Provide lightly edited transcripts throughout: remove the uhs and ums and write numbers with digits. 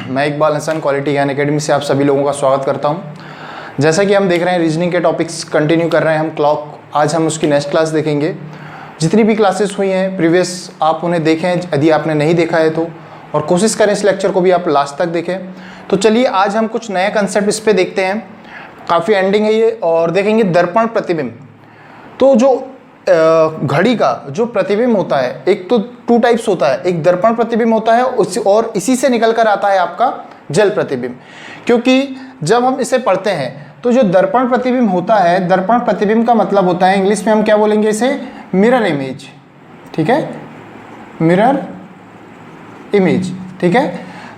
मैं इकबाल हसन क्वालिटी ज्ञान एकेडमी से आप सभी लोगों का स्वागत करता हूं। जैसा कि हम देख रहे हैं रीजनिंग के टॉपिक्स कंटिन्यू कर रहे हैं हम क्लॉक। आज हम उसकी नेक्स्ट क्लास देखेंगे। जितनी भी क्लासेस हुई हैं प्रीवियस आप उन्हें देखें यदि आपने नहीं देखा है तो, और कोशिश करें इस लेक्चर को भी आप लास्ट तक देखें। तो चलिए आज हम कुछ नया कंसेप्ट इस पर देखते हैं। काफ़ी एंडिंग है ये, और देखेंगे दर्पण प्रतिबिंब। तो जो घड़ी का जो प्रतिबिंब होता है, एक तो टू टाइप्स होता है, एक दर्पण प्रतिबिंब होता है और इसी से निकल कर आता है आपका जल प्रतिबिंब। क्योंकि जब हम इसे पढ़ते हैं तो जो दर्पण प्रतिबिंब होता है, दर्पण प्रतिबिंब का मतलब होता है इंग्लिश में हम क्या बोलेंगे इसे, मिरर इमेज। ठीक है, मिरर इमेज। ठीक है,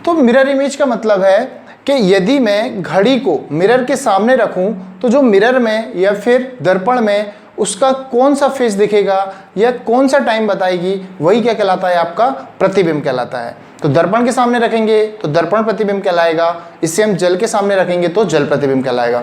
तो मिरर इमेज का मतलब है कि यदि मैं घड़ी को मिरर के सामने रखूं तो जो मिरर में या फिर दर्पण में उसका कौन सा फेस दिखेगा या कौन सा टाइम बताएगी, वही क्या कहलाता है, आपका प्रतिबिंब कहलाता है। तो दर्पण के सामने रखेंगे तो दर्पण प्रतिबिंब कहलाएगा, इससे हम जल के सामने रखेंगे तो जल प्रतिबिंब कहलाएगा।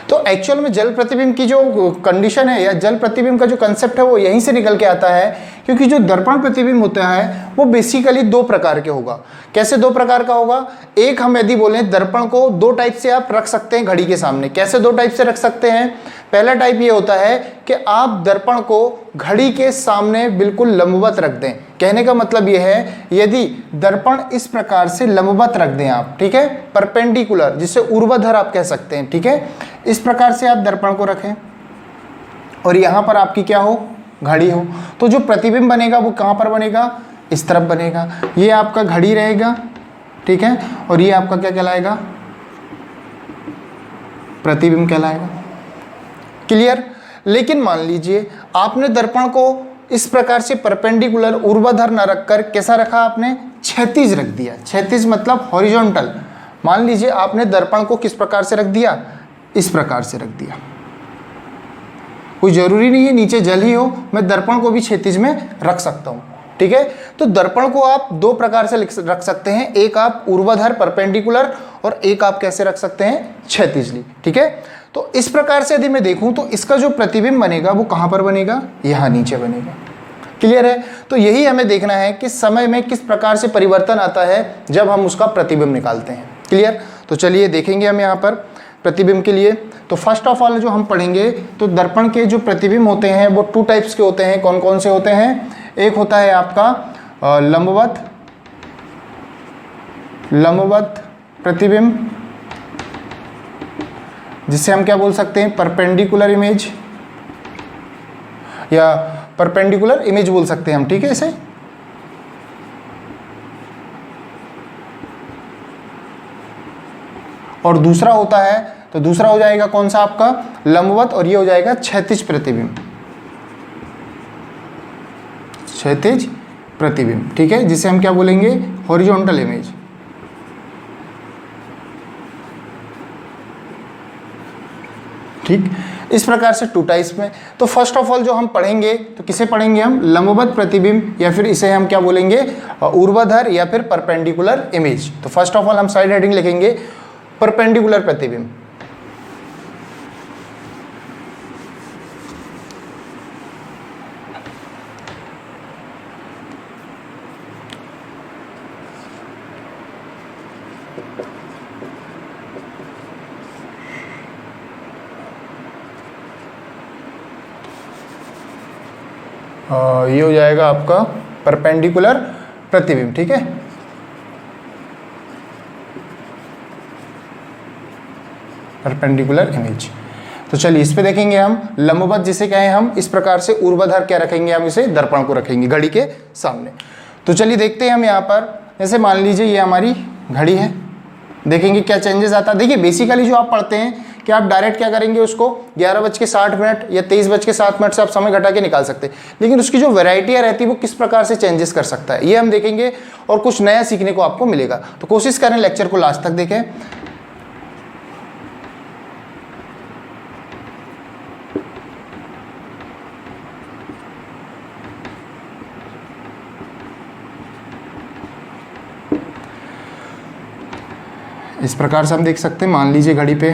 तो एक्चुअल में जल प्रतिबिंब की जो कंडीशन है या जल प्रतिबिंब का जो कंसेप्ट है वो यहीं से निकल के आता है। क्योंकि जो दर्पण प्रतिबिंब होता है वो बेसिकली दो प्रकार के होगा। कैसे दो प्रकार का होगा? एक, हम यदि बोलें दर्पण को दो टाइप से आप रख सकते हैं घड़ी के सामने। कैसे दो टाइप से रख सकते हैं? पहला टाइप ये होता है कि आप दर्पण को घड़ी के सामने बिल्कुल लंबवत रख दें। कहने का मतलब ये है, यदि दर्पण इस प्रकार से लंबवत रख दें आप, ठीक है, परपेंडिकुलर, जिसे ऊर्ध्वाधर आप कह सकते हैं। ठीक है, इस प्रकार से आप दर्पण को रखें और यहाँ पर आपकी क्या हो, घड़ी हो, तो जो प्रतिबिंब बनेगा वो कहाँ पर बनेगा, इस तरफ बनेगा। ये आपका घड़ी रहेगा, ठीक है, और ये आपका क्या कहलाएगा, प्रतिबिंब कहलाएगा। क्लियर? लेकिन मान लीजिए आपने दर्पण को इस प्रकार से परपेंडिकुलर ऊर्ध्वाधर न रखकर कैसा रखा, आपने क्षैतिज रख दिया। क्षैतिज मतलब हॉरिजॉन्टल। मान लीजिए आपने दर्पण को किस प्रकार से रख दिया, इस प्रकार से रख दिया। कोई जरूरी नहीं है नीचे जल ही हो, मैं दर्पण को भी क्षैतिज में रख सकता हूं। ठीक है, तो दर्पण को आप दो प्रकार से रख सकते हैं, एक आप ऊर्ध्वाधर परपेंडिकुलर और एक आप कैसे रख सकते हैं, क्षैतिजली। ठीक है, तो इस प्रकार से यदि मैं देखूं तो इसका जो प्रतिबिंब बनेगा वो कहां पर बनेगा, यहां नीचे बनेगा। क्लियर है? तो यही हमें देखना है कि समय में किस प्रकार से परिवर्तन आता है जब हम उसका प्रतिबिंब निकालते हैं। क्लियर? तो चलिए देखेंगे हम यहाँ पर प्रतिबिंब के लिए। तो फर्स्ट ऑफ ऑल जो हम पढ़ेंगे तो दर्पण के जो प्रतिबिंब होते हैं वो टू टाइप्स के होते हैं। कौन कौन से होते हैं? एक होता है आपका लंबवत प्रतिबिंब, जिससे हम क्या बोल सकते हैं, परपेंडिकुलर इमेज या परपेंडिकुलर इमेज बोल सकते हैं हम। ठीक है, इसे और दूसरा होता है, तो दूसरा हो जाएगा कौन सा, आपका लंबवत, और ये हो जाएगा क्षैतिज प्रतिबिंब। क्षैतिज प्रतिबिंब, ठीक है, जिसे हम क्या बोलेंगे, हॉरिजॉन्टल इमेज। ठीक, इस प्रकार से टू टाइप्स में। तो फर्स्ट ऑफ ऑल जो हम पढ़ेंगे तो किसे पढ़ेंगे हम, लंबवत प्रतिबिंब, या फिर इसे हम क्या बोलेंगे, ऊर्ध्वाधर या फिर परपेंडिकुलर इमेज। तो फर्स्ट ऑफ ऑल हम साइड हेडिंग लिखेंगे परपेंडिकुलर प्रतिबिंब। ये हो जाएगा आपका परपेंडिकुलर प्रतिबिंब। ठीक है, परपेंडिकुलर इमेज। तो चलिए इस पे देखेंगे हम लंबवत, जिसे कहें हम इस प्रकार से ऊर्ध्वाधर क्या रखेंगे, हम इसे दर्पण को रखेंगे घड़ी के सामने। तो चलिए देखते हैं हम यहाँ पर, जैसे मान लीजिए ये हमारी घड़ी है, देखेंगे क्या चेंजेस आता है। देखिए बेसिकली जो आप पढ़ते हैं कि आप डायरेक्ट क्या करेंगे, उसको 11:60 या 23:07 से आप समय घटा के निकाल सकते हैं, लेकिन उसकी जो वैरायटियाँ रहती है वो किस प्रकार से चेंजेस कर सकता है, ये हम देखेंगे और कुछ नया सीखने को आपको मिलेगा। तो कोशिश करें लेक्चर को लास्ट तक देखें। इस प्रकार से हम देख सकते हैं, मान लीजिए घड़ी पे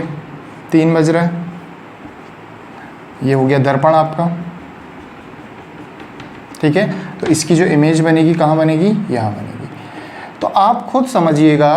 3 बज रहा है, ये हो गया दर्पण आपका। ठीक है, तो इसकी जो इमेज बनेगी कहाँ बनेगी, यहाँ बनेगी। तो आप खुद समझिएगा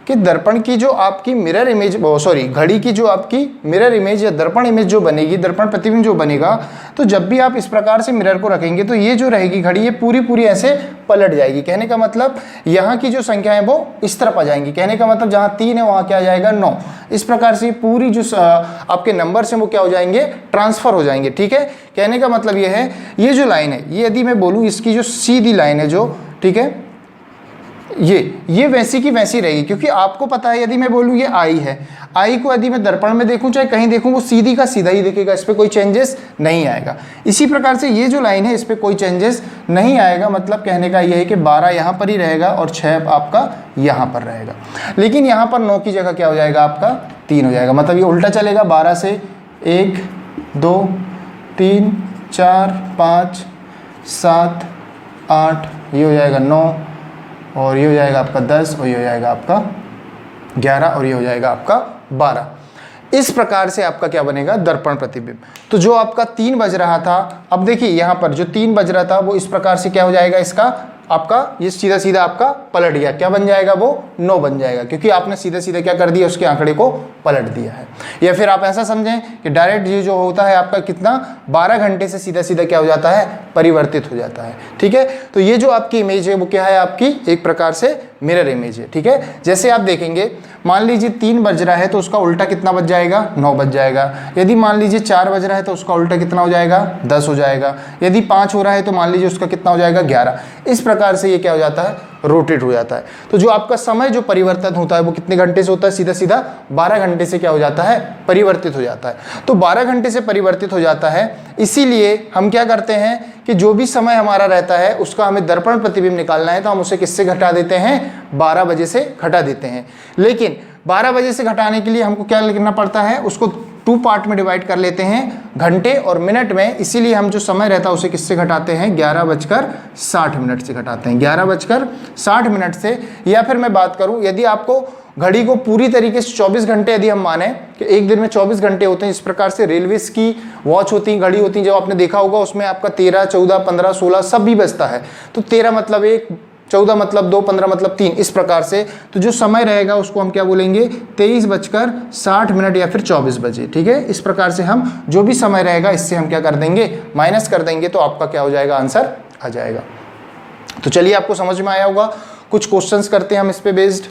कि दर्पण की जो आपकी मिरर इमेज, सॉरी घड़ी की जो आपकी मिरर इमेज या दर्पण इमेज जो बनेगी, दर्पण प्रतिबिंब जो बनेगा, तो जब भी आप इस प्रकार से मिरर को रखेंगे तो ये जो रहेगी घड़ी ये पूरी पूरी ऐसे पलट जाएगी। कहने का मतलब यहाँ की जो संख्या है वो इस तरफ आ जाएंगी। कहने का मतलब जहाँ 3 है वहाँ क्या आ जाएगा 9। इस प्रकार से पूरी जो आपके नंबर से वो क्या हो जाएंगे, ट्रांसफर हो जाएंगे। ठीक है, कहने का मतलब ये है, ये जो लाइन है ये यदि मैं बोलूँ इसकी जो सीधी लाइन है जो, ठीक है, ये वैसी की वैसी रहेगी, क्योंकि आपको पता है यदि मैं बोलूँ ये आई है, आई को यदि मैं दर्पण में देखूं चाहे कहीं देखूं वो सीधी का सीधा ही दिखेगा, इस पर कोई चेंजेस नहीं आएगा। इसी प्रकार से ये जो लाइन है इस पर कोई चेंजेस नहीं आएगा। मतलब कहने का ये है कि 12 यहाँ पर ही रहेगा और 6 आपका यहाँ पर रहेगा। लेकिन यहाँ पर 9 की जगह क्या हो जाएगा आपका 3 हो जाएगा। मतलब ये उल्टा चलेगा, 12 से 1 2 3 4 5 7 8, ये हो जाएगा 9 और ये हो जाएगा आपका 10 और ये हो जाएगा आपका 11 और ये हो जाएगा आपका 12। इस प्रकार से आपका क्या बनेगा, दर्पण प्रतिबिंब। तो जो आपका 3 बज रहा था, अब देखिए यहाँ पर जो 3 बज रहा था वो इस प्रकार से क्या हो जाएगा, इसका आपका ये सीधा सीधा आपका पलट गया, क्या बन जाएगा वो 9 बन जाएगा, क्योंकि आपने सीधे सीधे क्या कर दिया, उसके आंकड़े को पलट दिया है। या फिर आप ऐसा समझें कि डायरेक्ट ये जो होता है आपका कितना 12 घंटे से सीधा सीधा क्या हो जाता है, परिवर्तित हो जाता है। ठीक है, तो ये जो आपकी इमेज है वो क्या है, आपकी एक प्रकार से मिरर इमेज है। ठीक है, जैसे आप देखेंगे मान लीजिए 3 बज रहा है तो उसका उल्टा कितना बज जाएगा, 9 बज जाएगा। यदि मान लीजिए 4 बज रहा है तो उसका उल्टा कितना हो जाएगा, 10 हो जाएगा। यदि 5 हो रहा है तो मान लीजिए उसका कितना हो जाएगा, 11। इस प्रकार से ये क्या हो जाता है, रोटेट हो जाता है। तो जो आपका समय जो परिवर्तन होता है वो कितने घंटे से होता है, सीधा सीधा 12 घंटे से क्या हो जाता है, परिवर्तित हो जाता है। तो 12 घंटे से परिवर्तित हो जाता है, इसीलिए हम क्या करते हैं कि जो भी समय हमारा रहता है उसका हमें दर्पण प्रतिबिंब निकालना है तो हम उसे किससे घटा देते हैं, 12 बजे से घटा देते हैं। लेकिन 12 बजे से घटाने के लिए हमको क्या लिखना पड़ता है, उसको 2 पार्ट में डिवाइड कर लेते हैं, घंटे और मिनट में। इसीलिए हम जो समय रहता है उसे किससे घटाते हैं, 11:60 से घटाते हैं, 11:60 से। या फिर मैं बात करूं, यदि आपको घड़ी को पूरी तरीके से 24 घंटे यदि हम माने कि एक दिन में 24 घंटे होते हैं, इस प्रकार से रेलवेज की वॉच होती है, घड़ी होती है, जब आपने देखा होगा उसमें आपका 13 14 15 16 सब भी बजता है। तो 13 मतलब 1, 14 मतलब 2, 15 मतलब 3, इस प्रकार से। तो जो समय रहेगा उसको हम क्या बोलेंगे, 23:60 या फिर 24 बजे। ठीक है, इस प्रकार से हम जो भी समय रहेगा इससे हम क्या कर देंगे, माइनस कर देंगे, तो आपका क्या हो जाएगा, आंसर आ जाएगा। तो चलिए आपको समझ में आया होगा। कुछ क्वेश्चंस करते हैं हम इस पे बेस्ड।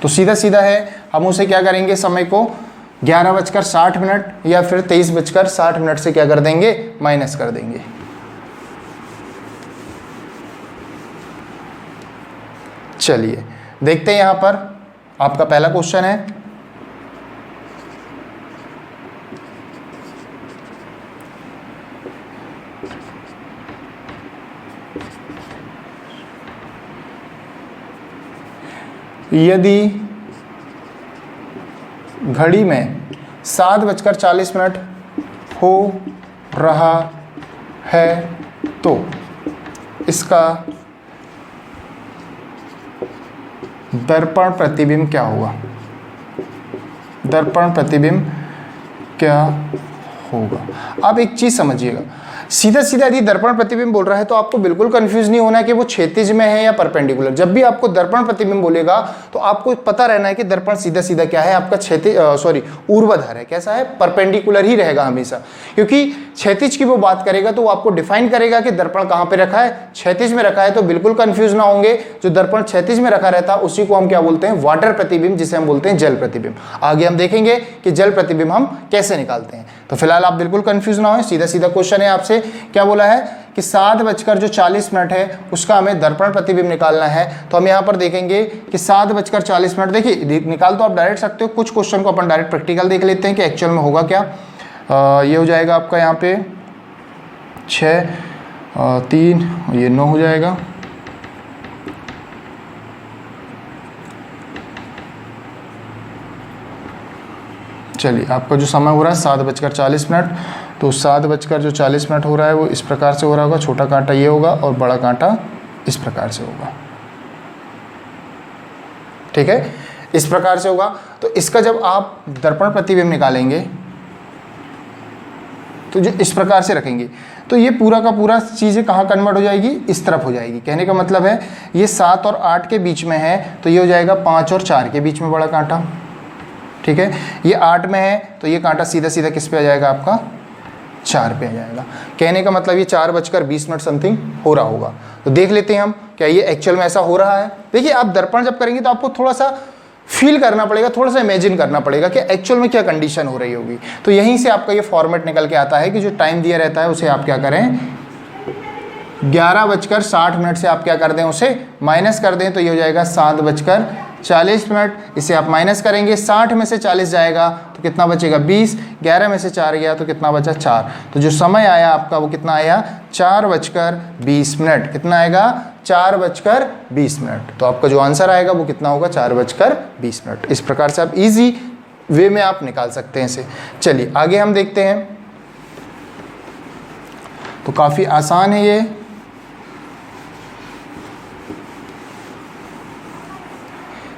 तो सीधा सीधा है, हम उसे क्या करेंगे, समय को 11:60 या फिर 23:60 से क्या कर देंगे, माइनस कर देंगे। चलिए देखते हैं, यहां पर आपका पहला क्वेश्चन है, यदि घड़ी में 7:40 हो रहा है तो इसका दर्पण प्रतिबिंब क्या होगा, दर्पण प्रतिबिंब क्या होगा। अब एक चीज समझिएगा, सीधा सीधा यदि दर्पण प्रतिबिंब बोल रहा है तो आपको बिल्कुल कंफ्यूज नहीं होना है कि वो क्षैतिज में है या परपेंडिकुलर। जब भी आपको दर्पण प्रतिबिंब बोलेगा तो आपको पता रहना है कि दर्पण सीधा सीधा क्या है, आपका क्षैतिज ऊर्ध्वाधर है, कैसा है, परपेंडिकुलर ही रहेगा हमेशा। क्योंकि क्षैतिज की वो बात करेगा तो वो आपको डिफाइन करेगा कि दर्पण कहाँ पे रखा है, क्षैतिज में रखा है। तो बिल्कुल कंफ्यूज ना होंगे, जो दर्पण क्षैतिज में रखा रहता है उसी को हम क्या बोलते हैं, वाटर प्रतिबिंब, जिसे हम बोलते हैं जल प्रतिबिंब। आगे हम देखेंगे कि जल प्रतिबिंब हम कैसे निकालते हैं। तो फिलहाल आप बिल्कुल कंफ्यूज ना हो, सीधा सीधा क्वेश्चन है आपसे, क्या बोला है कि 7:40 है उसका हमें दर्पण प्रतिबिंब निकालना है। तो हम यहाँ पर देखेंगे कि 7:40, देखिए निकाल तो आप डायरेक्ट सकते हो, कुछ क्वेश्चन को अपन डायरेक्ट प्रैक्टिकल देख लेते हैं कि एक्चुअल में होगा क्या। ये हो जाएगा आपका यहाँ पे 6 3, ये 9 हो जाएगा। चलिए आपका जो समय हो रहा है 7:40, तो 7:40 हो रहा है वो इस प्रकार से हो रहा होगा, छोटा कांटा ये होगा और बड़ा कांटा इस प्रकार से होगा। ठीक है, इस प्रकार से होगा। तो इसका जब आप दर्पण प्रतिबिंब निकालेंगे तो जो इस प्रकार से रखेंगे तो ये पूरा का पूरा चीज़ें कहाँ कन्वर्ट हो जाएगी, इस तरफ हो जाएगी। कहने का मतलब है ये 7 और 8 के बीच में है तो ये हो जाएगा 5 और 4 के बीच में बड़ा कांटा, ठीक है। ये 8 में है तो ये कांटा सीधा सीधा किस पे आ जाएगा, आपका 4 पे आ जाएगा। कहने का मतलब ये 4:20 समथिंग हो रहा होगा। तो देख लेते हैं हम क्या ये एक्चुअल में ऐसा हो रहा है। देखिए आप दर्पण जब करेंगे तो आपको थोड़ा सा फील करना पड़ेगा, थोड़ा सा इमेजिन करना पड़ेगा कि एक्चुअल में क्या कंडीशन हो रही होगी। तो यहीं से आपका ये फॉर्मेट निकल के आता है कि जो टाइम दिया रहता है उसे आप क्या करें, 11:60 से आप क्या कर दें, उसे माइनस कर दें तो ये हो जाएगा 7:40। इसे आप माइनस करेंगे, 60 में से 40 जाएगा तो कितना बचेगा 20, 11 में से 4 गया तो कितना बचा 4। तो जो समय आया आपका वो कितना आया 4:20। कितना आएगा 4:20। तो आपका जो आंसर आएगा वो कितना होगा 4:20। इस प्रकार से आप इजी वे में आप निकाल सकते हैं इसे। चलिए आगे हम देखते हैं। तो काफ़ी आसान है ये।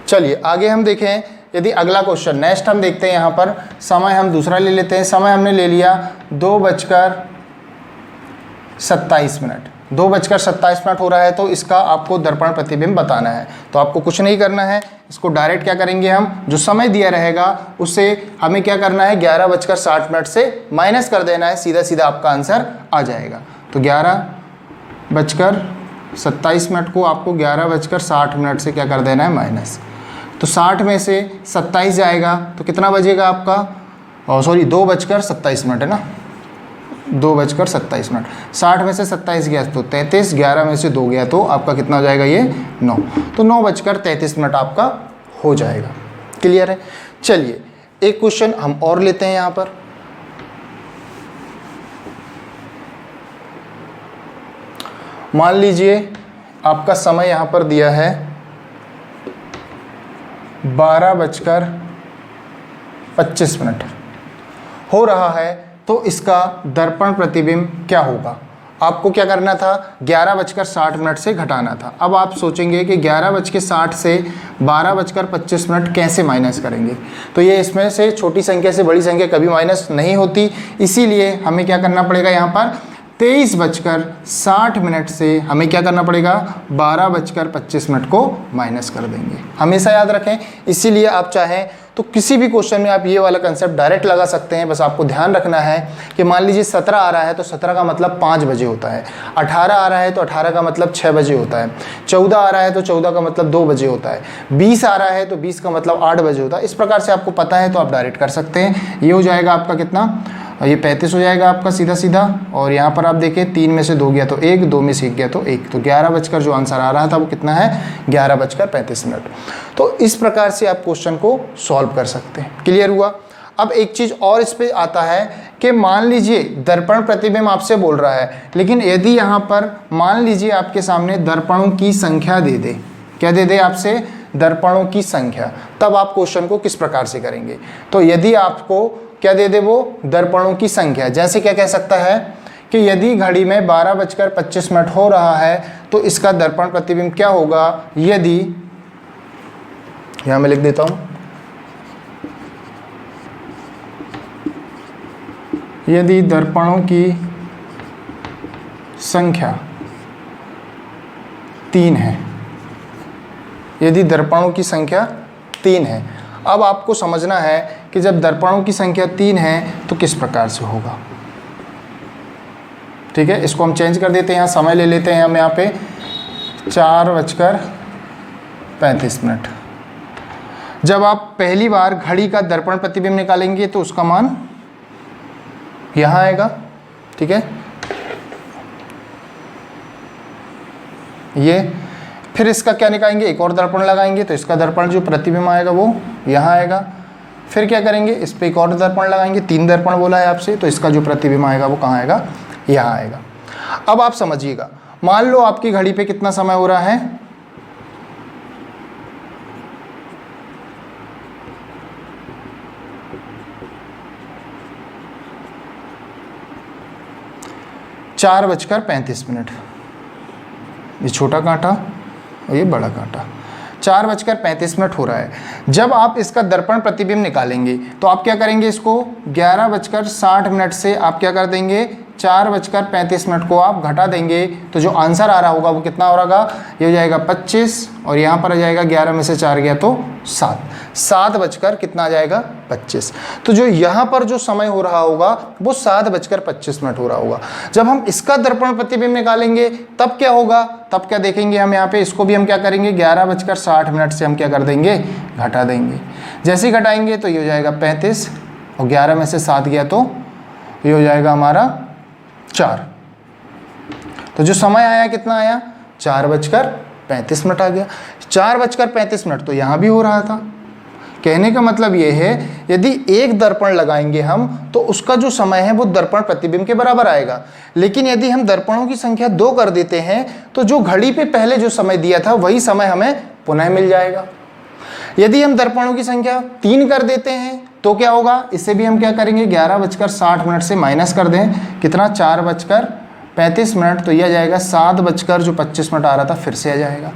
चलिए आगे हम देखें, यदि अगला क्वेश्चन नेक्स्ट हम देखते हैं। यहाँ पर समय हम दूसरा ले लेते हैं। समय हमने ले लिया 2:27। 2:27 हो रहा है तो इसका आपको दर्पण प्रतिबिंब बताना है। तो आपको कुछ नहीं करना है, इसको डायरेक्ट क्या करेंगे हम, जो समय दिया रहेगा उससे हमें क्या करना है 11:60 से माइनस कर देना है, सीधा सीधा आपका आंसर आ जाएगा। तो 11:27 को आपको 11:60 से क्या कर देना है माइनस। तो 60 में से 27 जाएगा तो कितना बजेगा आपका, 2:27 है ना, 2:27। 60 में से 27 गया तो 33, 11 में से 2 गया तो आपका कितना हो जाएगा ये 9। तो 9:33 आपका हो जाएगा। क्लियर है। चलिए एक क्वेश्चन हम और लेते हैं यहाँ पर। मान लीजिए आपका समय यहाँ पर दिया है 12:25 हो रहा है तो इसका दर्पण प्रतिबिंब क्या होगा। आपको क्या करना था 11:60 से घटाना था। अब आप सोचेंगे कि 11:60 से 12:25 कैसे माइनस करेंगे। तो ये इसमें से छोटी संख्या से बड़ी संख्या कभी माइनस नहीं होती, इसीलिए हमें क्या करना पड़ेगा यहाँ पर 23:60 से हमें क्या करना पड़ेगा 12:25 को माइनस कर देंगे। हमेशा याद रखें, इसीलिए आप चाहें तो किसी भी क्वेश्चन में आप ये वाला कंसेप्ट डायरेक्ट लगा सकते हैं। बस आपको ध्यान रखना है कि मान लीजिए 17 आ रहा है तो 17 का मतलब 5 बजे होता है, 18 आ रहा है तो 18 का मतलब 6 बजे होता है, 14 आ रहा है तो 14 का मतलब 2 बजे होता है, 20 आ रहा है तो 20 का मतलब 8 बजे होता है। इस प्रकार से आपको पता है तो आप डायरेक्ट कर सकते हैं। ये हो जाएगा आपका कितना, ये 35 हो जाएगा आपका सीधा सीधा। और यहाँ पर आप देखें 3 में से 2 गया तो 1, 2 में से 1 गया तो 1। तो 11 जो आंसर आ रहा था वो कितना है 11:35। तो इस प्रकार से आप क्वेश्चन को सॉल्व कर सकते हैं। क्लियर हुआ। अब एक चीज़ और इस पे आता है कि मान लीजिए दर्पण प्रतिबिंब आपसे बोल रहा है, लेकिन यदि यहाँ पर मान लीजिए आपके सामने दर्पणों की संख्या दे दे, क्या दे दे आपसे दर्पणों की संख्या, तब आप क्वेश्चन को किस प्रकार से करेंगे। तो यदि आपको क्या दे दे वो दर्पणों की संख्या, जैसे क्या कह सकता है कि यदि घड़ी में 12:25 हो रहा है तो इसका दर्पण प्रतिबिंब क्या होगा। यदि यहां मैं लिख देता हूं, यदि दर्पणों की संख्या 3 है, यदि दर्पणों की संख्या 3 है। अब आपको समझना है कि जब दर्पणों की संख्या 3 है तो किस प्रकार से होगा। ठीक है, इसको हम चेंज कर देते हैं, यहाँ समय ले लेते हैं हम यहाँ पे 4:35। जब आप पहली बार घड़ी का दर्पण प्रतिबिंब निकालेंगे तो उसका मान यहाँ आएगा। ठीक है, ये फिर इसका क्या निकालेंगे, एक और दर्पण लगाएंगे तो इसका दर्पण जो प्रतिबिंब आएगा वो यहाँ आएगा। फिर क्या करेंगे, इस पर एक और दर्पण लगाएंगे, 3 दर्पण बोला है आपसे, तो इसका जो प्रतिबिंब आएगा वो कहाँ आएगा, यहाँ आएगा। अब आप समझिएगा, मान लो आपकी घड़ी पे कितना समय हो रहा है, चार 4:35। ये छोटा कांटा और ये बड़ा कांटा। 4:35 हो रहा है। जब आप इसका दर्पण प्रतिबिंब निकालेंगे तो आप क्या करेंगे, इसको 11:60 से आप क्या कर देंगे, 4:35 को आप घटा देंगे तो जो आंसर आ रहा होगा वो कितना हो रहा, ये हो जाएगा 25 और यहाँ पर आ जाएगा 11 में से 4 गया तो 7 बजकर कितना आ जाएगा 25। तो जो यहाँ पर जो समय हो रहा होगा वो 7:25 हो रहा होगा। जब हम इसका दर्पण प्रतिबिंब निकालेंगे तब क्या होगा, तब क्या देखेंगे हम यहाँ पे, इसको भी हम क्या करेंगे 11:60 से हम क्या कर देंगे, घटा देंगे। जैसे ही घटाएंगे तो ये हो जाएगा 35 और 11 में से 7 गया तो ये हो जाएगा हमारा 4। तो जो समय आया कितना आया, 4:35 आ गया। 4:35 तो यहाँ भी हो रहा था। कहने का मतलब ये है यदि एक दर्पण लगाएंगे हम तो उसका जो समय है वो दर्पण प्रतिबिंब के बराबर आएगा, लेकिन यदि हम दर्पणों की संख्या 2 कर देते हैं तो जो घड़ी पे पहले जो समय दिया था वही समय हमें पुनः मिल जाएगा। यदि हम दर्पणों की संख्या 3 कर देते हैं तो क्या होगा, इसे भी हम क्या करेंगे 11:60 से माइनस कर दें, कितना 4:35 तो यह आ जाएगा 7:25 आ रहा था फिर से आ जाएगा।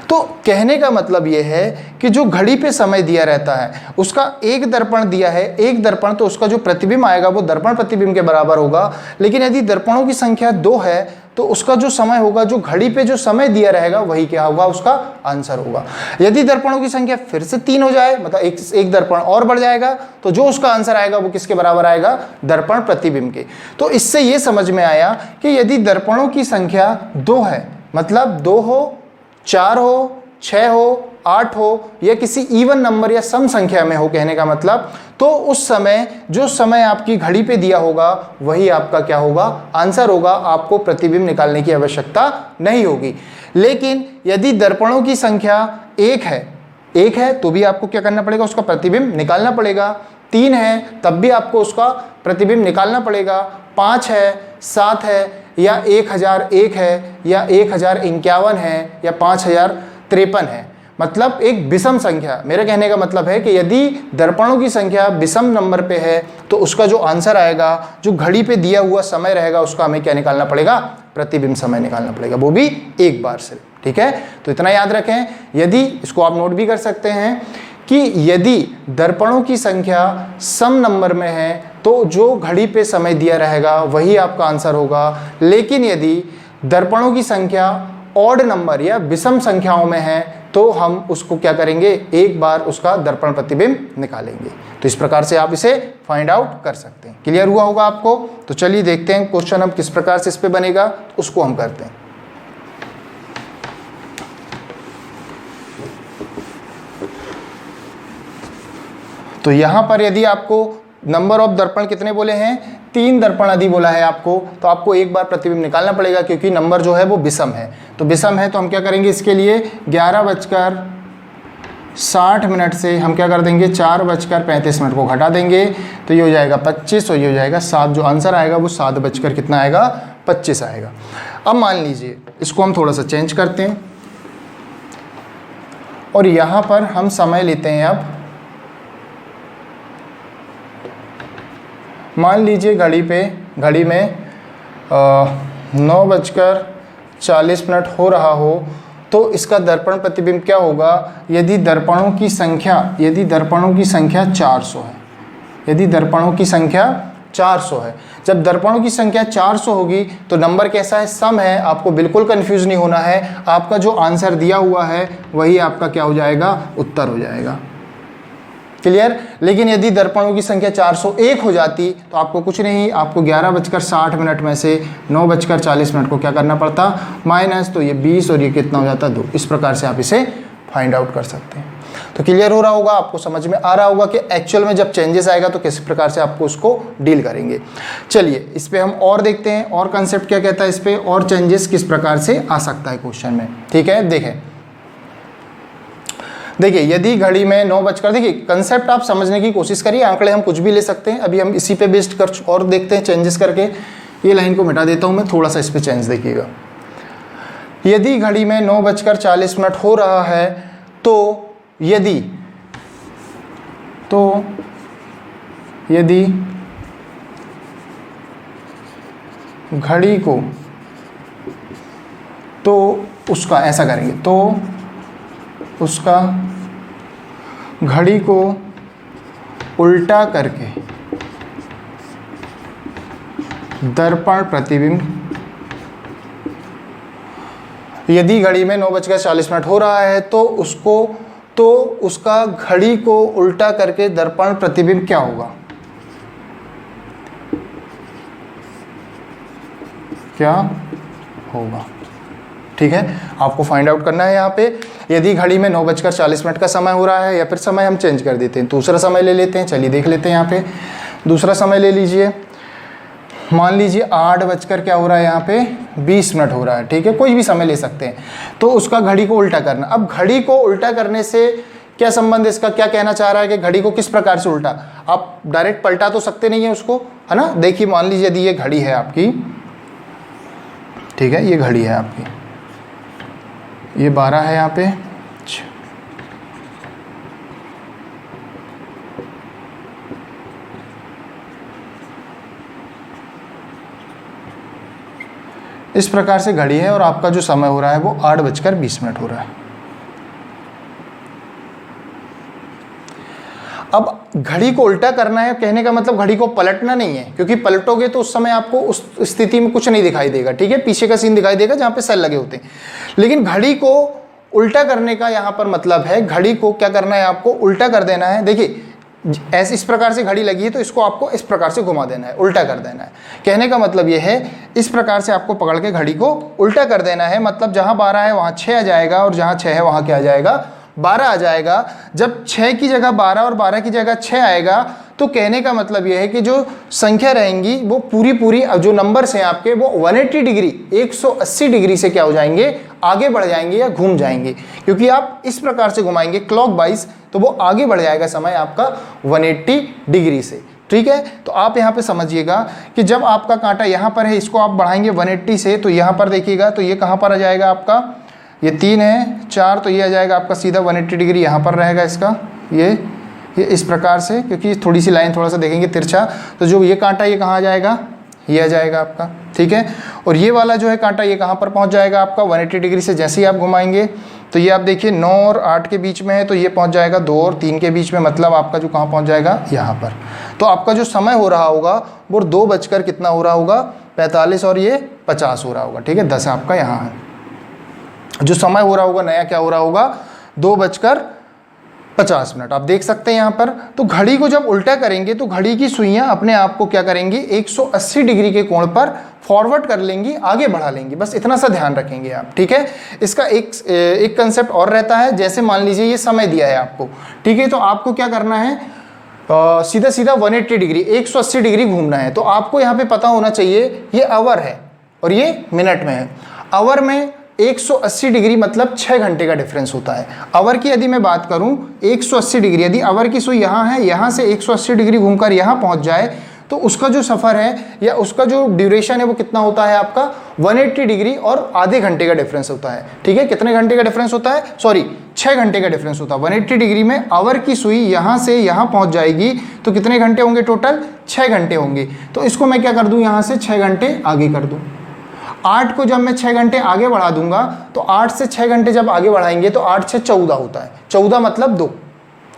तो कहने का मतलब यह है कि जो घड़ी पे समय दिया रहता है उसका एक दर्पण दिया है, एक दर्पण तो उसका जो प्रतिबिंब आएगा वो दर्पण प्रतिबिंब के बराबर होगा, लेकिन यदि दर्पणों की संख्या 2 है तो उसका जो समय होगा, जो घड़ी पे जो समय दिया रहेगा वही क्या होगा, उसका आंसर होगा। यदि दर्पणों की संख्या फिर से 3 हो जाए, मतलब एक दर्पण और बढ़ जाएगा, तो जो उसका आंसर आएगा वो किसके बराबर आएगा, दर्पण प्रतिबिंब के। तो इससे ये समझ में आया कि यदि दर्पणों की संख्या 2 है, मतलब 2 हो, 4 हो, 6 हो, 8 हो या किसी इवन नंबर या सम संख्या में हो, कहने का मतलब, तो उस समय जो समय आपकी घड़ी पे दिया होगा वही आपका क्या होगा, आंसर होगा। आपको प्रतिबिंब निकालने की आवश्यकता नहीं होगी। लेकिन यदि दर्पणों की संख्या 1 है तो भी आपको क्या करना पड़ेगा, उसका प्रतिबिंब निकालना पड़ेगा। 3 है तब भी आपको उसका प्रतिबिंब निकालना पड़ेगा। 5 है, 7 है या 1001 है या 1051 है या 5053 है, मतलब एक विषम संख्या। मेरे कहने का मतलब है कि यदि दर्पणों की संख्या विषम नंबर पे है तो उसका जो आंसर आएगा, जो घड़ी पे दिया हुआ समय रहेगा, उसका हमें क्या निकालना पड़ेगा, प्रतिबिंब समय निकालना पड़ेगा, वो भी एक बार से। ठीक है, तो इतना याद रखें। यदि इसको आप नोट भी कर सकते हैं कि यदि दर्पणों की संख्या सम नंबर में है तो जो घड़ी पे समय दिया रहेगा वही आपका आंसर होगा, लेकिन यदि दर्पणों की संख्या ऑड नंबर या विषम संख्याओं में है तो हम उसको क्या करेंगे, एक बार उसका दर्पण प्रतिबिंब निकालेंगे। तो इस प्रकार से आप इसे फाइंड आउट कर सकते हैं। क्लियर हुआ होगा आपको? तो चलिए देखते हैं क्वेश्चन हम किस प्रकार से इस पे बनेगा, उसको हम करते हैं। तो यहां पर यदि आपको नंबर ऑफ दर्पण कितने बोले हैं, 3 दर्पण यदि बोला है आपको, तो आपको एक बार प्रतिबिंब निकालना पड़ेगा, क्योंकि नंबर जो है वो विषम है। तो विषम है तो हम क्या करेंगे, इसके लिए 11:60 से हम क्या कर देंगे, 4:35 को घटा देंगे तो ये हो जाएगा 25 और ये हो जाएगा 7। जो आंसर आएगा वो 7 कितना आएगा, 25 आएगा। अब मान लीजिए इसको हम थोड़ा सा चेंज करते हैं और यहाँ पर हम समय लेते हैं। अब मान लीजिए घड़ी में 9:40 हो रहा हो तो इसका दर्पण प्रतिबिंब क्या होगा, यदि दर्पणों की संख्या 400 है, यदि दर्पणों की संख्या 400 है। जब दर्पणों की संख्या 400 होगी तो नंबर कैसा है, सम है। आपको बिल्कुल कंफ्यूज नहीं होना है, आपका जो आंसर दिया हुआ है वही आपका क्या हो जाएगा, उत्तर हो जाएगा। क्लियर? लेकिन यदि दर्पणों की संख्या 401 हो जाती तो आपको कुछ नहीं, आपको 11:60 में से 9:40 को क्या करना पड़ता, माइनस, तो ये 20 और ये कितना हो जाता, 2। इस प्रकार से आप इसे फाइंड आउट कर सकते हैं। तो क्लियर हो रहा होगा, आपको समझ में आ रहा होगा कि एक्चुअल में जब चेंजेस आएगा तो किस प्रकार से आपको उसको डील करेंगे। चलिए इस पर हम और देखते हैं, और कंसेप्ट क्या कहता है इस पर, और चेंजेस किस प्रकार से आ सकता है क्वेश्चन में। ठीक है, देखिए यदि घड़ी में 9 देखिए कंसेप्ट आप समझने की कोशिश करिए, आंकड़े हम कुछ भी ले सकते हैं। अभी हम इसी पे बेस्ड कर और देखते हैं चेंजेस करके। ये लाइन को मिटा देता हूं मैं, थोड़ा सा इस पे चेंज देखिएगा। यदि घड़ी में 9:40 हो रहा है तो यदि घड़ी को, तो उसका ऐसा करेंगे, तो उसका घड़ी को उल्टा करके दर्पण प्रतिबिंब, यदि घड़ी में 9:40 हो रहा है तो उसका घड़ी को उल्टा करके दर्पण प्रतिबिंब क्या होगा, क्या होगा। ठीक है, आपको फाइंड आउट करना है यहाँ पे। यदि घड़ी में 9:40 का समय हो रहा है, या फिर समय हम चेंज कर देते हैं, दूसरा समय ले लेते हैं। चलिए देख लेते हैं यहाँ पे दूसरा समय ले लीजिए। मान लीजिए 8 क्या हो रहा है, यहाँ पे 20 मिनट हो रहा है। ठीक है, कोई भी समय ले सकते हैं। तो उसका घड़ी को उल्टा करना। अब घड़ी को उल्टा करने से क्या संबंध, इसका क्या कहना चाह रहा है कि घड़ी को किस प्रकार से उल्टा। आप डायरेक्ट पलटा तो सकते नहीं है उसको, है ना। देखिए मान लीजिए यदि ये घड़ी है आपकी, ठीक है, ये घड़ी है आपकी, ये 12 है यहाँ पे, इस प्रकार से घड़ी है और आपका जो समय हो रहा है वो 8:20 हो रहा है। अब घड़ी को उल्टा करना है, कहने का मतलब घड़ी को पलटना नहीं है, क्योंकि पलटोगे तो उस समय आपको उस स्थिति में कुछ नहीं दिखाई देगा। ठीक है, पीछे का सीन दिखाई देगा जहाँ पे सेल लगे होते हैं। लेकिन घड़ी को उल्टा करने का यहाँ पर मतलब है, घड़ी को क्या करना है, आपको उल्टा कर देना है। देखिए ऐसे इस प्रकार से घड़ी लगी है तो इसको आपको इस प्रकार से घुमा देना है, उल्टा कर देना है। कहने का मतलब ये है, इस प्रकार से आपको पकड़ के घड़ी को उल्टा कर देना है। मतलब जहाँ 12 है वहाँ 6 आ जाएगा, और जहाँ 6 है वहाँ क्या आ जाएगा, 12 आ जाएगा। जब 6 की जगह 12 और 12 की जगह 6 आएगा तो कहने का मतलब यह है कि जो संख्या रहेंगी वो पूरी जो नंबर्स हैं आपके वो 180 डिग्री 180 डिग्री से क्या हो जाएंगे, आगे बढ़ जाएंगे या घूम जाएंगे। क्योंकि आप इस प्रकार से घुमाएंगे क्लॉक वाइज तो वो आगे बढ़ जाएगा समय आपका 180 डिग्री से। ठीक है, तो आप यहाँ पे समझिएगा कि जब आपका कांटा यहाँ पर है, इसको आप बढ़ाएंगे 180 से, तो यहाँ पर देखिएगा तो ये कहाँ पर आ जाएगा आपका, ये 3 है 4, तो ये आ जाएगा आपका सीधा 180 डिग्री यहाँ पर रहेगा इसका, ये इस प्रकार से। क्योंकि थोड़ी सी लाइन थोड़ा सा देखेंगे तिरछा, तो जो ये कांटा ये कहाँ आ जाएगा, ये आ जाएगा आपका। ठीक है, और ये वाला जो है कांटा ये कहाँ पर पहुँच जाएगा आपका 180 डिग्री से। जैसे ही आप घुमाएंगे तो ये आप देखिए 9 और 8 के बीच में है, तो ये पहुँच जाएगा 2 और 3 के बीच में, मतलब आपका जो कहाँ पहुँच जाएगा, यहाँ पर। तो आपका जो समय हो रहा होगा वो 2 बजकर कितना हो रहा होगा, 45 और ये 50 हो रहा होगा। ठीक है, 10 आपका यहाँ है। जो समय हो रहा होगा नया क्या हो रहा होगा, 2:50। आप देख सकते हैं यहाँ पर। तो घड़ी को जब उल्टा करेंगे तो घड़ी की सुइयां अपने आप को क्या करेंगी, 180 डिग्री के कोण पर फॉरवर्ड कर लेंगी, आगे बढ़ा लेंगी। बस इतना सा ध्यान रखेंगे आप। ठीक है, इसका एक कंसेप्ट और रहता है। जैसे मान लीजिए ये समय दिया है आपको, ठीक है, तो आपको क्या करना है, सीधा सीधा 180 डिग्री 180 डिग्री घूमना है। तो आपको यहाँ पे पता होना चाहिए ये आवर है और ये मिनट में है। आवर में 180 डिग्री मतलब 6 घंटे का डिफरेंस होता है। आवर की यदि मैं बात करूं 180 डिग्री, यदि आवर की सुई यहाँ है, यहाँ से 180 डिग्री घूमकर यहाँ पहुँच जाए तो उसका जो सफ़र है या उसका जो ड्यूरेशन है वो कितना होता है आपका, 180 डिग्री और आधे घंटे का डिफरेंस होता है। ठीक है, कितने घंटे का डिफरेंस होता है, सॉरी 6 घंटे का डिफरेंस होता है। 180 डिग्री में आवर की सुई यहाँ से यहाँ पहुँच जाएगी तो कितने घंटे होंगे, टोटल 6 घंटे होंगे। तो इसको मैं क्या कर दूँ, यहाँ से 6 घंटे आगे कर दूँ। 8 को जब मैं 6 घंटे आगे बढ़ा दूंगा तो 8 से 6 घंटे जब आगे बढ़ाएंगे तो 8 से 14 होता है। 14 मतलब 2,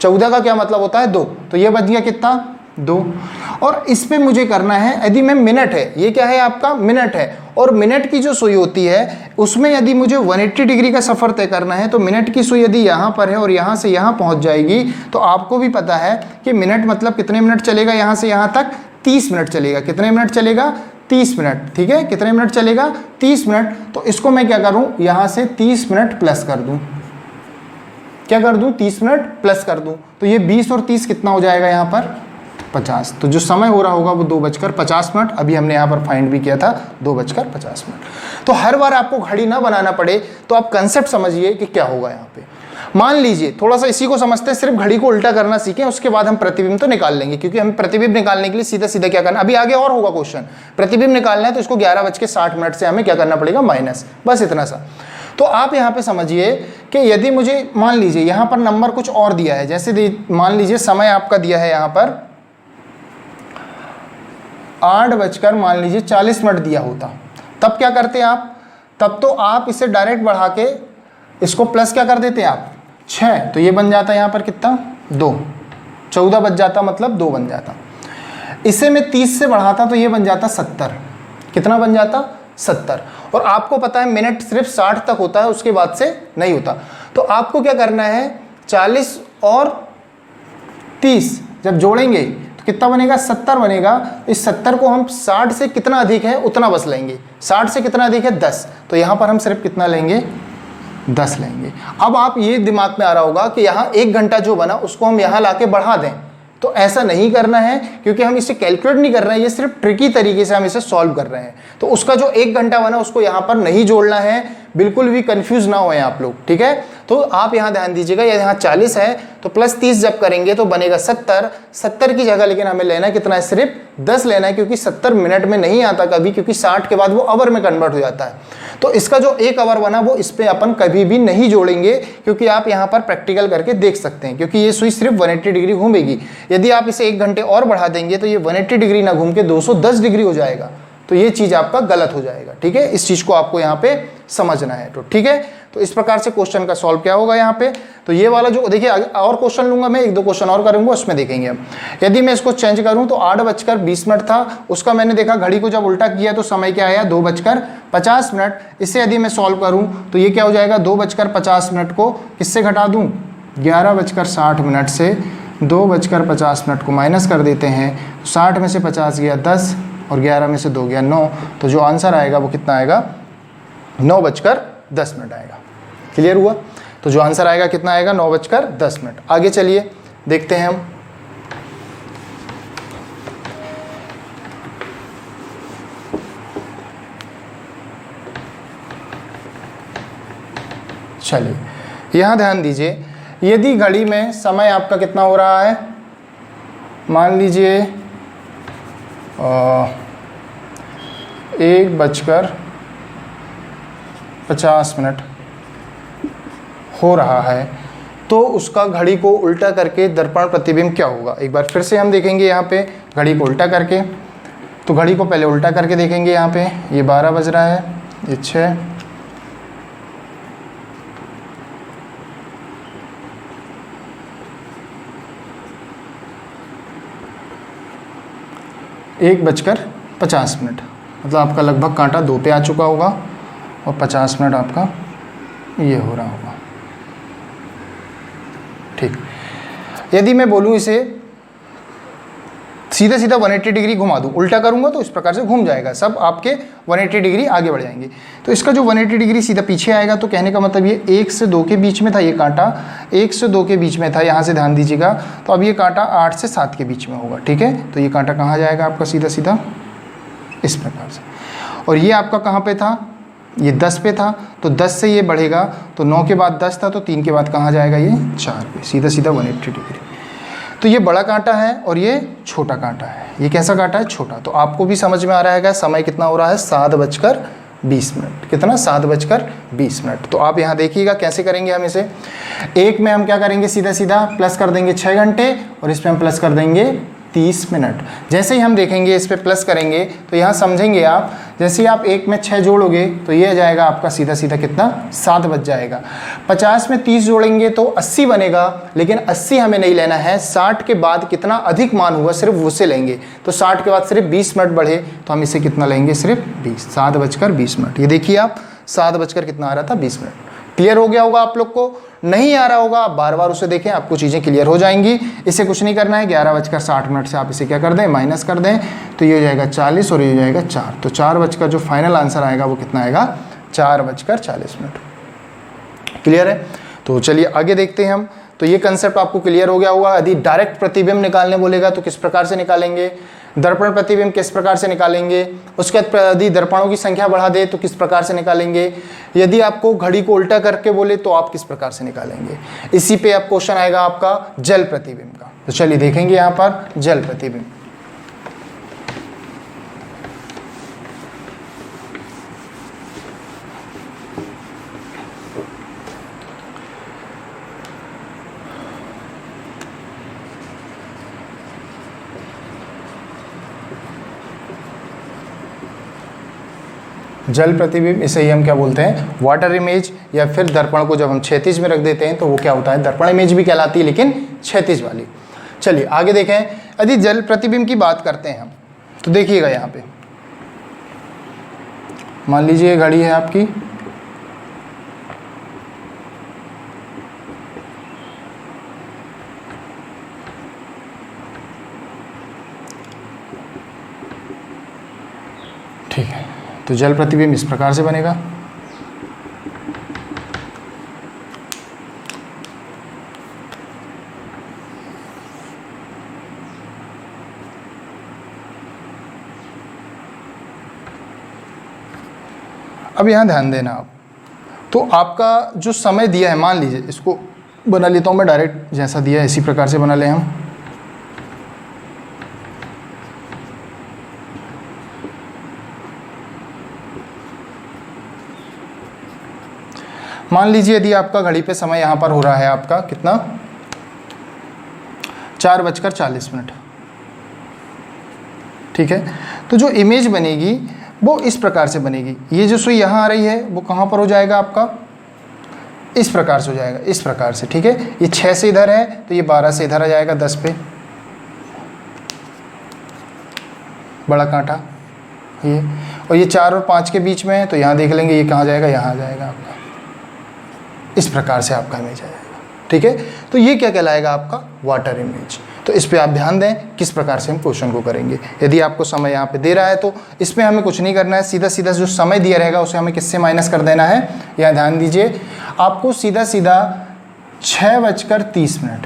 14 का क्या मतलब होता है 2, तो ये बच गया कितना, 2। और इस पे मुझे करना है, यदि मैं मिनट है, ये क्या है आपका मिनट है, और मिनट की जो सुई होती है उसमें यदि मुझे 180 डिग्री का सफ़र तय करना है तो मिनट की सुई यदि यहाँ पर है और यहाँ से यहाँ पहुँच जाएगी तो आपको भी पता है कि मिनट मतलब कितने मिनट चलेगा, यहाँ से यहाँ तक 30 मिनट चलेगा। कितने मिनट चलेगा, 30 मिनट। ठीक है, कितने मिनट चलेगा, 30 मिनट। तो इसको मैं क्या करूं, यहां से 30 मिनट प्लस कर दूं, क्या कर दूं, 30 मिनट प्लस कर दूं। तो ये 20 और 30 कितना हो जाएगा यहाँ पर, 50। तो जो समय हो रहा होगा वो 2:50। अभी हमने यहाँ पर फाइंड भी किया था 2:50। तो हर बार आपको घड़ी ना बनाना पड़े तो आप कंसेप्ट समझिए कि क्या होगा यहाँ पे। मान लीजिए थोड़ा सा इसी को समझते हैं, सिर्फ घड़ी को उल्टा करना सीखें, उसके बाद हम प्रतिबिंब तो निकाल लेंगे, क्योंकि हम प्रतिबिंब निकालने के लिए सीधा सीधा क्या करना, अभी आगे और होगा क्वेश्चन। प्रतिबिंब निकालना है तो इसको 11:60 से हमें क्या करना पड़ेगा, माइनस, बस इतना सा। तो आप यहाँ पे समझिए कि यदि मुझे मान लीजिए यहाँ पर नंबर कुछ और दिया है, जैसे मान लीजिए समय आपका दिया है यहाँ पर 8:40 दिया होता, तब क्या करते आप, तब तो आप इसे डायरेक्ट बढ़ा के इसको प्लस क्या कर देते हैं आप, 6, तो ये बन जाता यहाँ पर कितना 2, 14 बच जाता, मतलब 2 बन जाता। इसे मैं 30 से बढ़ाता तो ये बन जाता 70। कितना बन जाता 70। और आपको पता है मिनट सिर्फ 60 तक होता है, उसके बाद से नहीं होता। तो आपको क्या करना है, 40 और 30 जब जोड़ेंगे तो कितना बनेगा 70 बनेगा। इस 70 को हम 60 से कितना अधिक है उतना बस लेंगे। 60 से कितना अधिक है 10, तो यहाँ पर हम सिर्फ कितना लेंगे 10 लेंगे। अब आप ये दिमाग में आ रहा होगा कि यहाँ 1 घंटा जो बना उसको हम यहाँ लाके बढ़ा दें, तो ऐसा नहीं करना है, क्योंकि हम इसे कैलकुलेट नहीं कर रहे हैं, ये सिर्फ ट्रिकी तरीके से हम इसे सॉल्व कर रहे हैं। तो उसका जो 1 घंटा बना उसको यहाँ पर नहीं जोड़ना है, बिल्कुल भी कंफ्यूज ना होए आप लोग, ठीक है। तो आप यहाँ ध्यान दीजिएगा, यहाँ 40 है तो प्लस 30 जब करेंगे तो बनेगा 70। 70 की जगह लेकिन हमें लेना कितना है, सिर्फ 10 लेना है, क्योंकि 70 मिनट में नहीं आता कभी, क्योंकि 60 के बाद वो आवर में कन्वर्ट हो जाता है। तो इसका जो 1 आवर बना वो इस पे अपन कभी भी नहीं जोड़ेंगे, क्योंकि आप यहाँ पर प्रैक्टिकल करके देख सकते हैं, क्योंकि ये सुई सिर्फ 180 डिग्री घूमेगी। यदि आप इसे 1 घंटे और बढ़ा देंगे तो ये 180 डिग्री ना घूम के 210 डिग्री हो जाएगा, तो ये चीज़ आपका गलत हो जाएगा, ठीक है। इस चीज़ को आपको यहाँ पे समझना है, तो ठीक है। तो इस प्रकार से क्वेश्चन का सॉल्व क्या होगा यहाँ पे, तो ये वाला जो देखिए और क्वेश्चन लूंगा मैं, 1-2 क्वेश्चन और करूंगा, उसमें देखेंगे हम। यदि मैं इसको चेंज करूं तो 8:20 था, उसका मैंने देखा घड़ी को जब उल्टा किया तो समय क्या आया 2:50। इसे यदि मैं सॉल्व करूं तो ये क्या हो जाएगा, 2:50 को किससे घटा दूं, 11:60 से 2:50 को माइनस कर देते हैं। 60 में से 50 गया 10 और 11 में से 2 गया 9, तो जो आंसर आएगा वो कितना आएगा 9:10 आएगा। क्लियर हुआ। तो जो आंसर आएगा कितना आएगा 9:10। आगे चलिए देखते हैं हम। चलिए यहाँ ध्यान दीजिए, यदि घड़ी में समय आपका कितना हो रहा है, मान लीजिए 1:50 हो रहा है, तो उसका घड़ी को उल्टा करके दर्पण प्रतिबिंब क्या होगा। एक बार फिर से हम देखेंगे यहाँ पे घड़ी को उल्टा करके, तो घड़ी को पहले उल्टा करके देखेंगे। यहाँ पे ये 12 बज रहा है, ये 6, एक 1:50, मतलब आपका लगभग कांटा 2 पे आ चुका होगा और 50 मिनट आपका ये हो रहा होगा, ठीक। यदि मैं बोलूँ इसे सीधा सीधा 180 डिग्री घुमा दूँ, उल्टा करूँगा तो इस प्रकार से घूम जाएगा, सब आपके 180 डिग्री आगे बढ़ जाएंगे। तो इसका जो 180 डिग्री सीधा पीछे आएगा, तो कहने का मतलब ये 1 से 2 के बीच में था, ये कांटा 1 से 2 के बीच में था, यहाँ से ध्यान दीजिएगा। तो अब ये कांटा 8 से 7 के बीच में होगा, ठीक है। तो ये कांटा कहाँ जाएगा आपका, सीधा सीधा इस प्रकार से। और ये आपका कहाँ पे था, ये 10 पे था, तो 10 से ये बढ़ेगा, तो 9 के बाद 10 था, तो 3 के बाद कहाँ जाएगा, ये 4 पे, सीधा सीधा 180 डिग्री। तो ये बड़ा कांटा है और ये छोटा कांटा है। ये कैसा कांटा है, छोटा। तो आपको भी समझ में आ रहा है समय कितना हो रहा है, 7:20। कितना, 7:20। तो आप यहाँ देखिएगा कैसे करेंगे हम इसे। एक में हम क्या करेंगे, सीधा सीधा प्लस कर देंगे 6 घंटे और इसमें हम प्लस कर देंगे 30 मिनट। जैसे ही हम देखेंगे इस पर प्लस करेंगे तो यहाँ समझेंगे आप, जैसे ही आप 1 में 6 जोड़ोगे तो ये आ जाएगा आपका सीधा सीधा कितना, 7 बच जाएगा। 50 में 30 जोड़ेंगे तो 80 बनेगा, लेकिन 80 हमें नहीं लेना है, 60 के बाद कितना अधिक मान हुआ सिर्फ उससे लेंगे। तो 60 के बाद सिर्फ 20 मिनट बढ़े तो हम इसे कितना लेंगे, सिर्फ 20। 7:20। ये देखिए आप 7 कितना आ रहा था, 20 मिनट। क्लियर हो गया होगा आप लोग को। नहीं आ रहा होगा आप बार बार उसे देखें, आपको चीज़ें क्लियर हो जाएंगी। इसे कुछ नहीं करना है, 11:60 से आप इसे क्या कर दें, माइनस कर दें, तो ये हो जाएगा 40 और ये हो जाएगा 4। तो 4 जो फाइनल आंसर आएगा वो कितना आएगा, 4:40। क्लियर है। तो चलिए आगे देखते हैं हम। तो ये कंसेप्ट आपको क्लियर हो गया होगा। यदि डायरेक्ट प्रतिबिंब निकालने बोलेगा तो किस प्रकार से निकालेंगे, दर्पण प्रतिबिंब किस प्रकार से निकालेंगे, उसके बाद यदि दर्पणों की संख्या बढ़ा दे तो किस प्रकार से निकालेंगे, यदि आपको घड़ी को उल्टा करके बोले तो आप किस प्रकार से निकालेंगे। इसी पे अब क्वेश्चन आएगा आपका जल प्रतिबिंब का। तो चलिए देखेंगे यहाँ पर जल प्रतिबिंब। जल प्रतिबिंब, इसे ही हम क्या बोलते हैं, वाटर इमेज, या फिर दर्पण को जब हम क्षैतिज में रख देते हैं तो वो क्या होता है, दर्पण इमेज भी कहलाती है, लेकिन क्षैतिज वाली। चलिए आगे देखें, यदि जल प्रतिबिंब की बात करते हैं हम, तो देखिएगा यहाँ पे मान लीजिए घड़ी है आपकी, ठीक है, तो जल प्रतिबिंब इस प्रकार से बनेगा। अब यहाँ ध्यान देना आप, तो आपका जो समय दिया है, मान लीजिए इसको बना लेता हूँ मैं डायरेक्ट, जैसा दिया है इसी प्रकार से बना लें हम। मान लीजिए यदि आपका घड़ी पे समय यहाँ पर हो रहा है आपका कितना, 4:40, ठीक है। तो जो इमेज बनेगी वो इस प्रकार से बनेगी, ये जो सुई यहाँ आ रही है वो कहाँ पर हो जाएगा आपका, इस प्रकार से हो जाएगा, इस प्रकार से, ठीक है। ये 6 से इधर है तो ये 12 से इधर आ जाएगा 10 पे, बड़ा कांटा ये, और ये 4 और 5 के बीच में है तो यहाँ देख लेंगे ये कहाँ जाएगा, यहाँ आ जाएगा आपका, इस प्रकार से आपका इमेज आएगा, ठीक है। तो ये क्या कहलाएगा आपका, वाटर इमेज। तो इस पे आप ध्यान दें किस प्रकार से हम क्वेश्चन को करेंगे। यदि आपको समय यहाँ पे दे रहा है तो इसमें हमें कुछ नहीं करना है, सीधा सीधा जो समय दिया रहेगा उसे हमें किससे माइनस कर देना है। यहाँ ध्यान दीजिए, आपको सीधा सीधा 6:30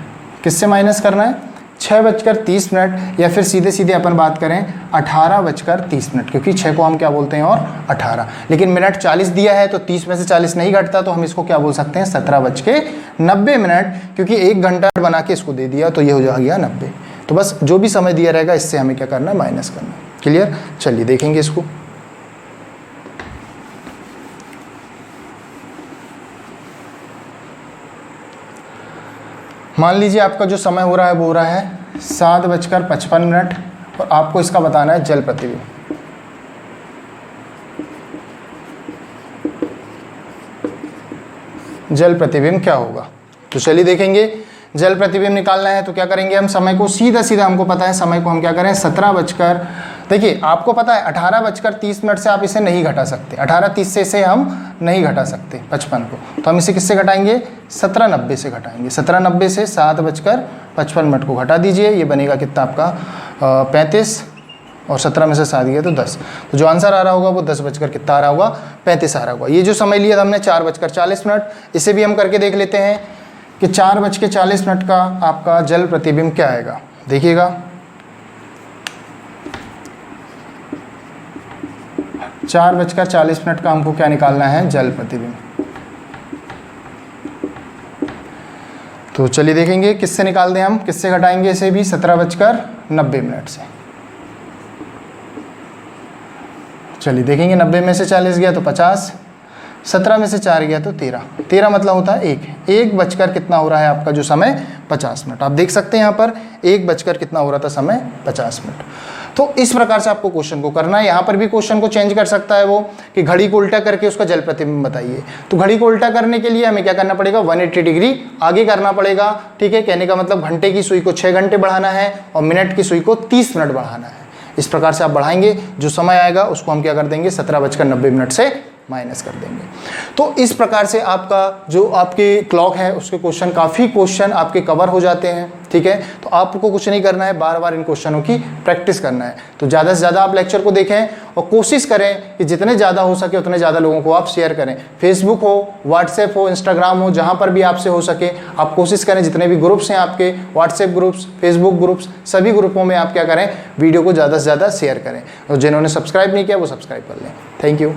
किससे माइनस करना है, 6:30, या फिर सीधे सीधे अपन बात करें 18:30, क्योंकि 6 को हम क्या बोलते हैं और 18, लेकिन मिनट 40 दिया है तो 30 में से 40 नहीं घटता, तो हम इसको क्या बोल सकते हैं 17:90, क्योंकि 1 घंटा बना के इसको दे दिया तो ये हो जाएगा 90। तो बस जो भी समय दिया रहेगा इससे हमें क्या करना है, माइनस करना है। क्लियर, चलिए देखेंगे इसको। मान लीजिए आपका जो समय हो रहा है वो हो रहा है 7:55 और आपको इसका बताना है जल प्रतिबिंब। जल प्रतिबिंब क्या होगा, तो चलिए देखेंगे। जल प्रतिबिंब निकालना है तो क्या करेंगे हम, समय को सीधा सीधा, हमको पता है समय को हम क्या करें 17 देखिए आपको पता है 18:30 से आप इसे नहीं घटा सकते, 18:30 से इसे हम नहीं घटा सकते 55 को, तो हम इसे किससे घटाएंगे 17:90 से घटाएंगे। 17:90 से 7:55 को घटा दीजिए, ये बनेगा कितना आपका 35, और 17 में से 7 गया तो 10, तो जो आंसर आ रहा होगा वो 10 बजकर कितना आ रहा होगा 35 आ रहा होगा। ये जो समय लिया था हमने 4:40, इसे भी हम करके देख लेते हैं कि 4:40 का आपका जल प्रतिबिंब क्या आएगा। देखिएगा 4:40 का हमको क्या निकालना है, जल प्रतिबिंब। तो चलिए देखेंगे किससे निकाल दें हम, किससे घटाएंगे इसे भी 17:90 से। चलिए देखेंगे 90 में से 40 गया तो 50, 17 में से 4 गया तो 13 मतलब होता है 1 बजकर कितना हो रहा है आपका जो समय 50 मिनट। आप देख सकते हैं यहाँ पर 1 बजकर कितना हो रहा था समय 50 मिनट। तो इस प्रकार से आपको क्वेश्चन को करना है। यहाँ पर भी क्वेश्चन को चेंज कर सकता है वो कि घड़ी को उल्टा करके उसका जल प्रतिबिंब बताइए। तो घड़ी को उल्टा करने के लिए हमें क्या करना पड़ेगा, 180 डिग्री आगे करना पड़ेगा, ठीक है। कहने का मतलब घंटे की सुई को 6 घंटे बढ़ाना है और मिनट की सुई को 30 मिनट बढ़ाना है। इस प्रकार से आप बढ़ाएंगे, जो समय आएगा उसको हम क्या कर देंगे 17:90 से माइनस कर देंगे। तो इस प्रकार से आपका जो आपके क्लॉक है उसके काफ़ी क्वेश्चन आपके कवर हो जाते हैं, ठीक है। तो आपको कुछ नहीं करना है, बार बार इन क्वेश्चनों की प्रैक्टिस करना है। तो ज़्यादा से ज़्यादा आप लेक्चर को देखें और कोशिश करें कि जितने ज़्यादा हो सके उतने ज़्यादा लोगों को आप शेयर करें। फेसबुक हो, व्हाट्सएप हो, इंस्टाग्राम हो, जहाँ पर भी आपसे हो सके आप कोशिश करें, जितने भी ग्रुप्स हैं आपके, व्हाट्सएप ग्रुप्स, फेसबुक ग्रुप्स, सभी ग्रुपों में आप क्या करें, वीडियो को ज़्यादा से ज़्यादा शेयर करें। और जिन्होंने सब्सक्राइब नहीं किया वो सब्सक्राइब कर लें। Thank you.